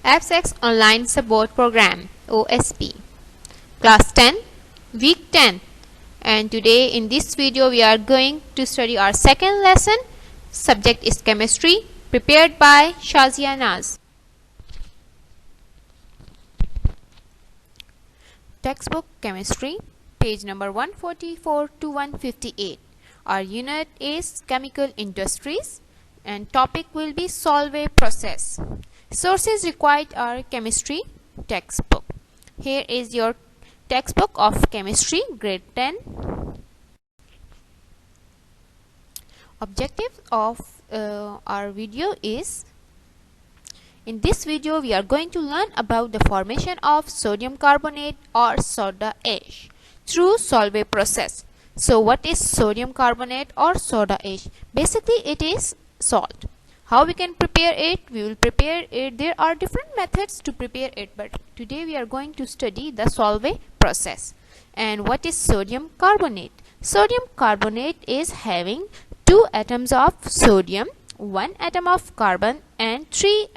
FSEX Online Support Program OSP Class 10 Week 10, and today in this video we are going to study our second lesson. Subject is Chemistry, prepared by Shazia Naz. Textbook Chemistry, page number 144 to 158. Our unit is Chemical Industries and topic will be Solvay process. Sources required are chemistry textbook. Here is your textbook of chemistry grade 10. Objective of our video is, in this video we are going to learn about the formation of sodium carbonate or soda ash through Solvay process. So what is sodium carbonate or soda ash? Basically it is salt. How we can prepare it? We will prepare it. There are different methods to prepare it, but today we are going to study the Solvay process. And what is sodium carbonate? Sodium carbonate is having 2 atoms of sodium, 1 atom of carbon and 3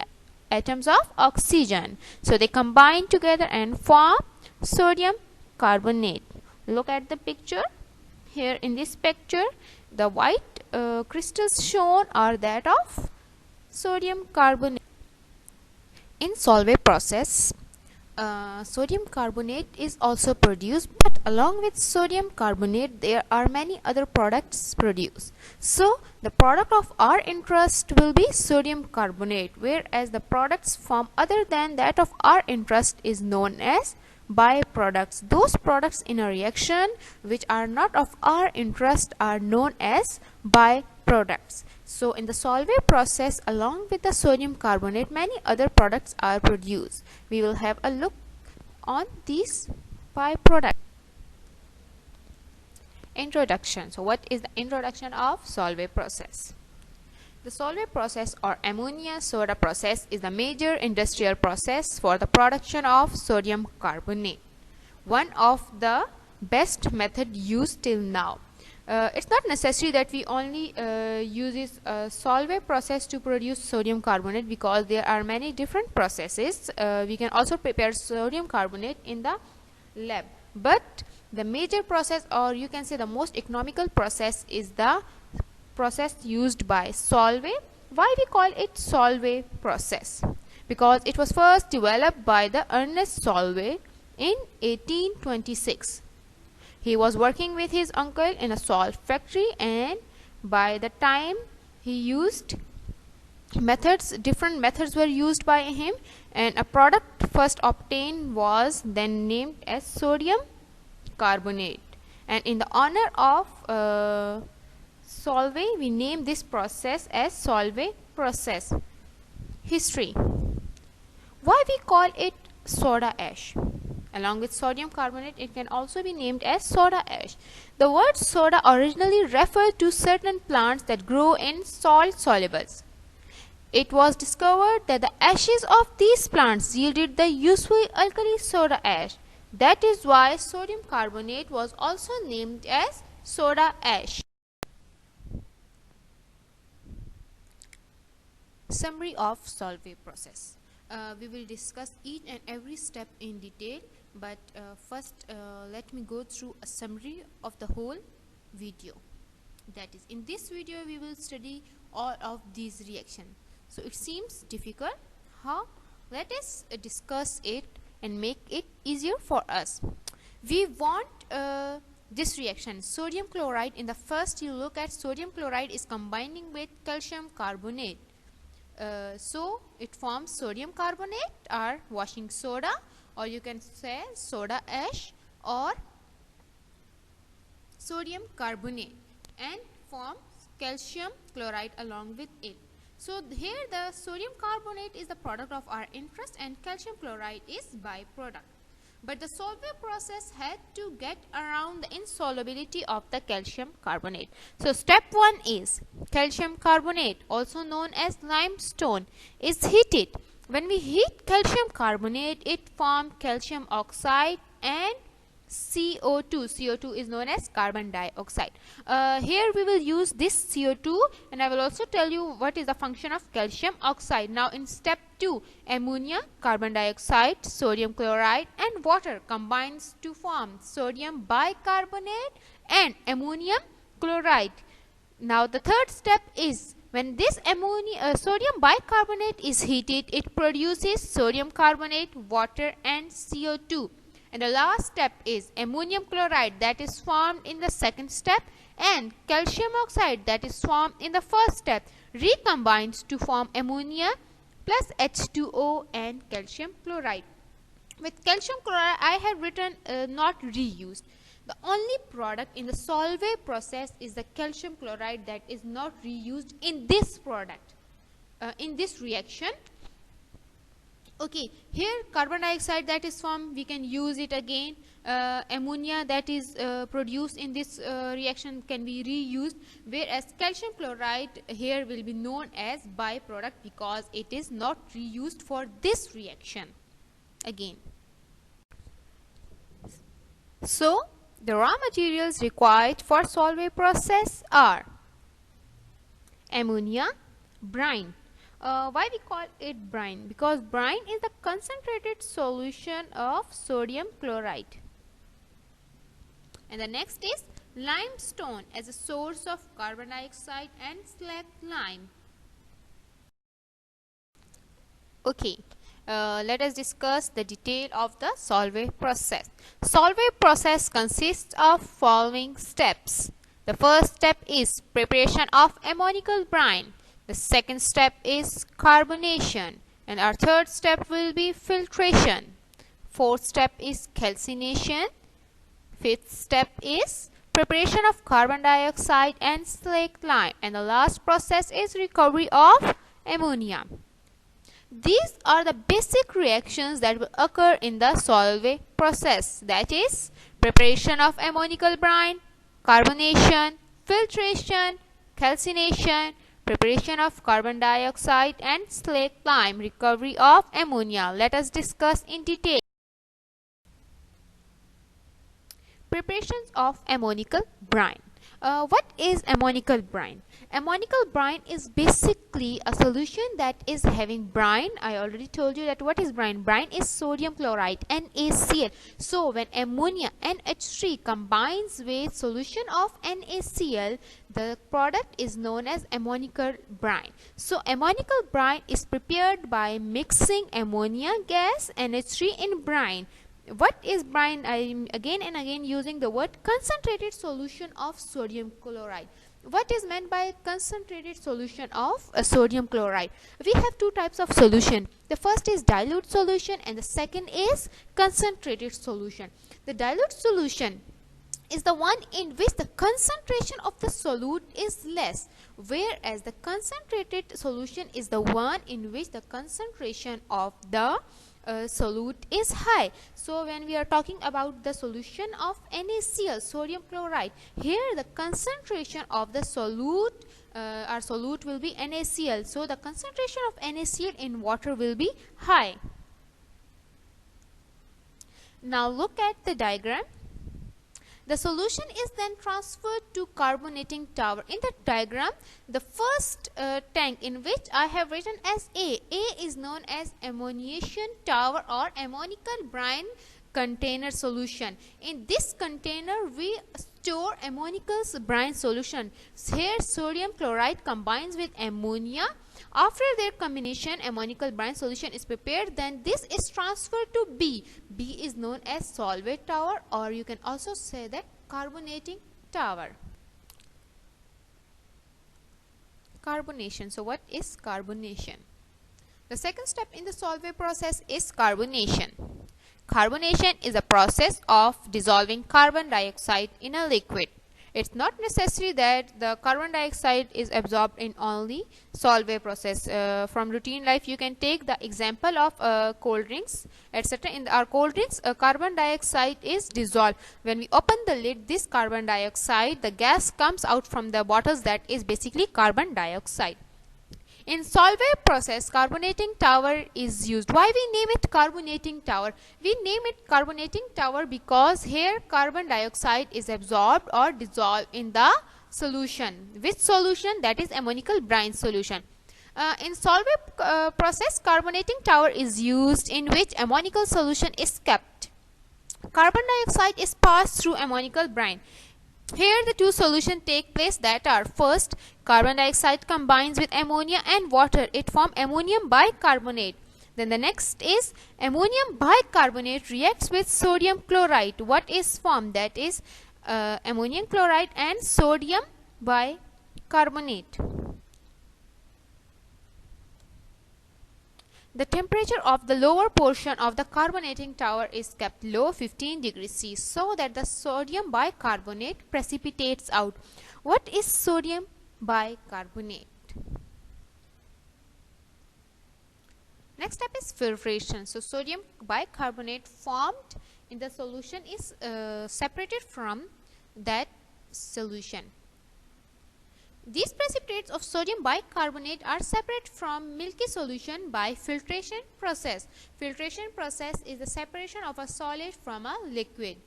atoms of oxygen. So they combine together and form sodium carbonate. Look at the picture. Here in this picture, the white crystals shown are that of sodium carbonate. In Solvay process, sodium carbonate is also produced, but along with sodium carbonate there are many other products produced. So the product of our interest will be sodium carbonate, whereas the products from other than that of our interest is known as byproducts. Those products in a reaction which are not of our interest are known as byproducts. So in the Solvay process, along with the sodium carbonate, many other products are produced. We will have a look on these byproducts. Introduction. So what is the introduction of Solvay process? The Solvay process or ammonia soda process is the major industrial process for the production of sodium carbonate. One of the best method used till now. It's not necessary that we only use Solvay process to produce sodium carbonate, because there are many different processes. We can also prepare sodium carbonate in the lab, but the major process, or you can say the most economical process, is the process used by Solvay. Why we call it Solvay process? Because it was first developed by the Ernest Solvay in 1826. He was working with his uncle in a salt factory, and by the time he used different methods were used by him, and a product first obtained was then named as sodium carbonate. And in the honor of Solvay, we name this process as Solvay process. History. Why we call it soda ash? Along with sodium carbonate, it can also be named as soda ash. The word soda originally referred to certain plants that grow in salt solubles. It was discovered that the ashes of these plants yielded the useful alkali soda ash. That is why sodium carbonate was also named as soda ash. Summary of Solvay process. We will discuss each and every step in detail, but first let me go through a summary of the whole video. That is, in this video we will study all of these reactions. So it seems difficult. How? Let us discuss it and make it easier for us. We want this reaction, sodium chloride. In the first, you look at sodium chloride is combining with calcium carbonate. So it forms sodium carbonate or washing soda, or you can say soda ash or sodium carbonate, and forms calcium chloride along with it. So here the sodium carbonate is the product of our interest and calcium chloride is byproduct. But the Solvay process had to get around the insolubility of the calcium carbonate. So step 1 is calcium carbonate, also known as limestone, is heated. When we heat calcium carbonate, it forms calcium oxide and CO2. CO2 is known as carbon dioxide. Here we will use this CO2, and I will also tell you what is the function of calcium oxide. Now in step 2, ammonia, carbon dioxide, sodium chloride and water combines to form sodium bicarbonate and ammonium chloride. Now the third step is when this sodium bicarbonate is heated, it produces sodium carbonate, water and CO2. And the last step is ammonium chloride, that is formed in the second step, and calcium oxide, that is formed in the first step, recombines to form ammonia plus H2O and calcium chloride. With calcium chloride I have written not reused. The only product in the Solvay process is the calcium chloride that is not reused in this product, in this reaction. Okay, here carbon dioxide that is formed, we can use it again. Ammonia that is produced in this reaction can be reused, whereas calcium chloride here will be known as byproduct because it is not reused for this reaction again. So the raw materials required for Solvay process are ammonia, brine. Why we call it brine? Because brine is the concentrated solution of sodium chloride. And the next is limestone as a source of carbon dioxide and slaked lime. Okay, let us discuss the detail of the Solvay process. Solvay process consists of following steps. The first step is preparation of ammonical brine. The second step is carbonation, and our third step will be filtration. Fourth step is calcination. Fifth step is preparation of carbon dioxide and slaked lime, and the last process is recovery of ammonia. These are the basic reactions that will occur in the Solvay process, that is preparation of ammonical brine, carbonation, filtration, calcination, preparation of carbon dioxide and slaked lime, recovery of ammonia. Let us discuss in detail. Preparations of ammonical brine. What is ammonical brine? Ammonical brine is basically a solution that is having brine. I already told you that what is brine? Brine is sodium chloride, NaCl. So when ammonia NH3 combines with solution of NaCl, the product is known as ammonical brine. So ammonical brine is prepared by mixing ammonia gas NH3 in brine. What is brine? I am again and again using the word concentrated solution of sodium chloride. What is meant by concentrated solution of sodium chloride? We have two types of solution. The first is dilute solution and the second is concentrated solution. The dilute solution is the one in which the concentration of the solute is less, whereas the concentrated solution is the one in which the concentration of the solute is high. So when we are talking about the solution of NaCl, sodium chloride, here the concentration of the solute, our solute will be NaCl. So the concentration of NaCl in water will be high. Now look at the diagram. The solution is then transferred to carbonating tower. In the diagram, the first tank in which I have written as A is known as ammoniation tower or ammonical brine container solution. In this container, we store ammonical brine solution. Here sodium chloride combines with ammonia. After their combination, ammonical brine solution is prepared. Then this is transferred to B. B is known as Solvay tower, or you can also say that carbonating tower. Carbonation. So what is carbonation? The second step in the Solvay process is carbonation. Carbonation is a process of dissolving carbon dioxide in a liquid. It's not necessary that the carbon dioxide is absorbed in only Solvay process. From routine life, you can take the example of cold drinks, etc. In our cold drinks, carbon dioxide is dissolved. When we open the lid, this carbon dioxide, the gas comes out from the bottles, that is basically carbon dioxide. In Solvay process, carbonating tower is used. Why we name it carbonating tower? We name it carbonating tower because here carbon dioxide is absorbed or dissolved in the solution. Which solution? That is ammonical brine solution. In Solvay process, carbonating tower is used in which ammonical solution is kept. Carbon dioxide is passed through ammonical brine. Here the two solutions take place, that are: first, carbon dioxide combines with ammonia and water, it forms ammonium bicarbonate. Then the next is ammonium bicarbonate reacts with sodium chloride. What is formed? That is ammonium chloride and sodium bicarbonate. The temperature of the lower portion of the carbonating tower is kept low, 15 degrees C, so that the sodium bicarbonate precipitates out. What is sodium bicarbonate? Next step is filtration. So sodium bicarbonate formed in the solution is separated from that solution. These precipitates of sodium bicarbonate are separate from milky solution by filtration process. Filtration process is the separation of a solid from a liquid.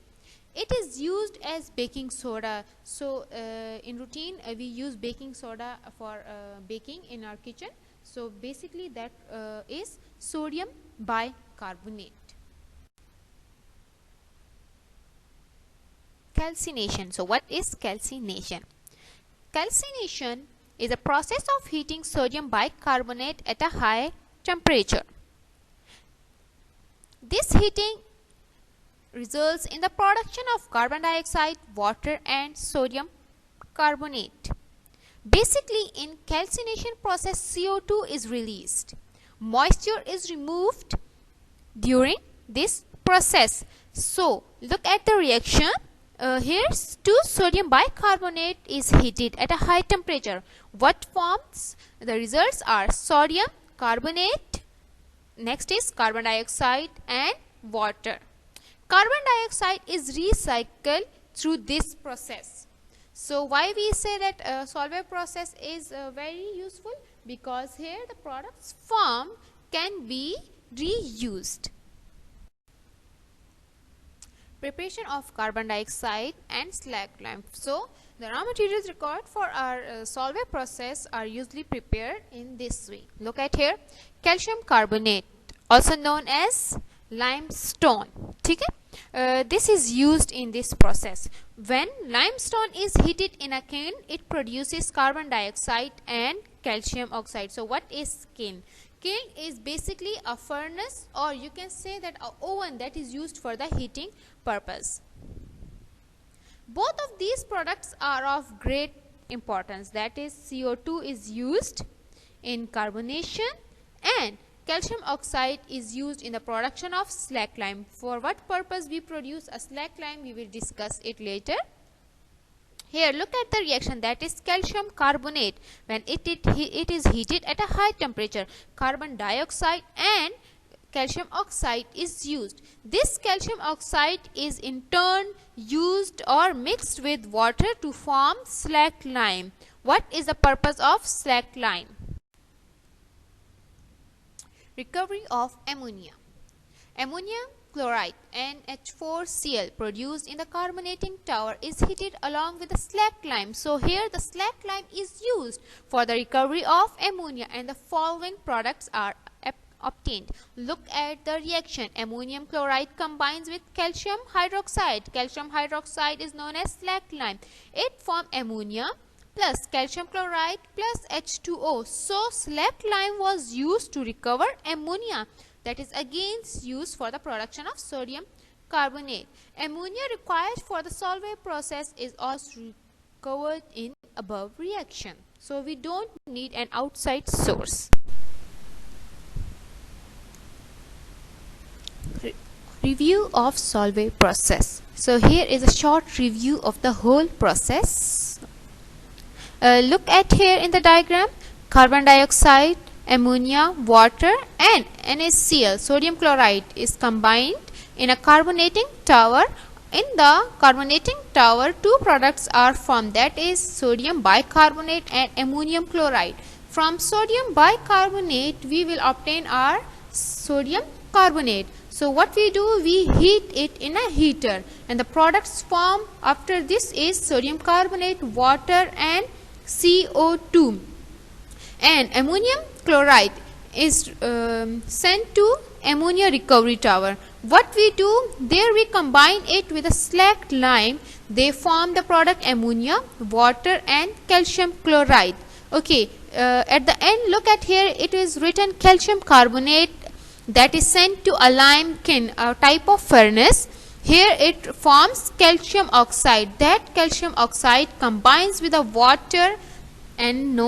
It is used as baking soda. So in routine we use baking soda for baking in our kitchen. So basically that is sodium bicarbonate. Calcination. So what is calcination? Calcination is a process of heating sodium bicarbonate at a high temperature. This heating results in the production of carbon dioxide, water and sodium carbonate. Basically, in calcination process, CO2 is released. Moisture is removed during this process. So look at the reaction. Here's 2 sodium bicarbonate is heated at a high temperature. What forms? The results are sodium carbonate, next is carbon dioxide and water. Carbon dioxide is recycled through this process. So why we say that Solvay process is very useful? Because here the products formed can be reused. Preparation of carbon dioxide and slag lime. So the raw materials required for our Solvay process are usually prepared in this way. Look at here, calcium carbonate, also known as limestone. Okay? This is used in this process. When limestone is heated in a kiln, it produces carbon dioxide and calcium oxide. So what is kiln? Kiln is basically a furnace, or you can say that an oven that is used for the heating purpose. Both of these products are of great importance, that is CO2 is used in carbonation and calcium oxide is used in the production of slag lime. For what purpose we produce a slag lime, we will discuss it later. Here look at the reaction, that is calcium carbonate. When it is heated at a high temperature, carbon dioxide and calcium oxide is used. This calcium oxide is in turn used or mixed with water to form slag lime. What is the purpose of slag lime? Recovery of ammonia. Ammonium chloride NH4Cl produced in the carbonating tower is heated along with the slag lime. So here the slag lime is used for the recovery of ammonia and the following products are obtained. Look at the reaction. Ammonium chloride combines with calcium hydroxide. Calcium hydroxide is known as slag lime. It forms ammonia plus calcium chloride plus H2O. So slag lime was used to recover ammonia. That is again used for the production of sodium carbonate. Ammonia required for the Solvay process is also recovered in above reaction. So we don't need an outside source. Review of Solvay process. So here is a short review of the whole process. Look at here in the diagram, carbon dioxide, ammonia, water and NaCl, sodium chloride is combined in a carbonating tower. In the carbonating tower, 2 products are formed, that is sodium bicarbonate and ammonium chloride. from sodium bicarbonate we will obtain our sodium carbonate. So what we do, we heat it in a heater and the products formed after this is sodium carbonate, water and CO2, and ammonium chloride is sent to ammonia recovery tower. What we do, there we combine it with a slacked lime, they form the product ammonia, water and calcium chloride. Okay, at the end look at here, it is written calcium carbonate, that is sent to a lime kiln, a type of furnace. Here it forms calcium oxide. That calcium oxide combines with the water and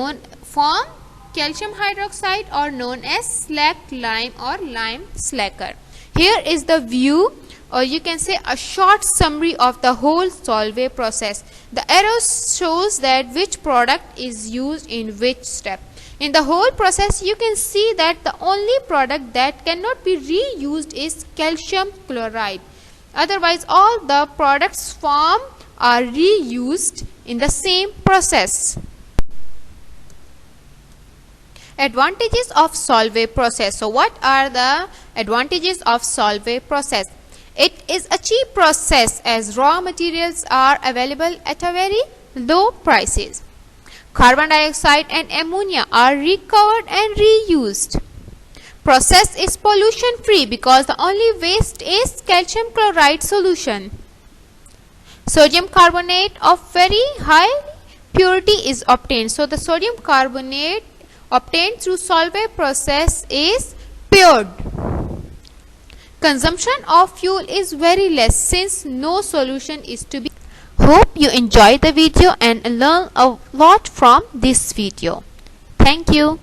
form calcium hydroxide, or known as slacked lime or lime slacker. Here is the view, or you can say a short summary of the whole Solvay process. The arrow shows that which product is used in which step. In the whole process you can see that the only product that cannot be reused is calcium chloride. Otherwise all the products formed are reused in the same process. Advantages of Solvay process. So what are the advantages of Solvay process? It is a cheap process as raw materials are available at a very low prices. Carbon dioxide and ammonia are recovered and reused. Process is pollution free because the only waste is calcium chloride solution. Sodium carbonate of very high purity is obtained. So the sodium carbonate obtained through Solvay process is pure. Consumption of fuel is very less since no solution is to be. Hope you enjoyed the video and learn a lot from this video. Thank you.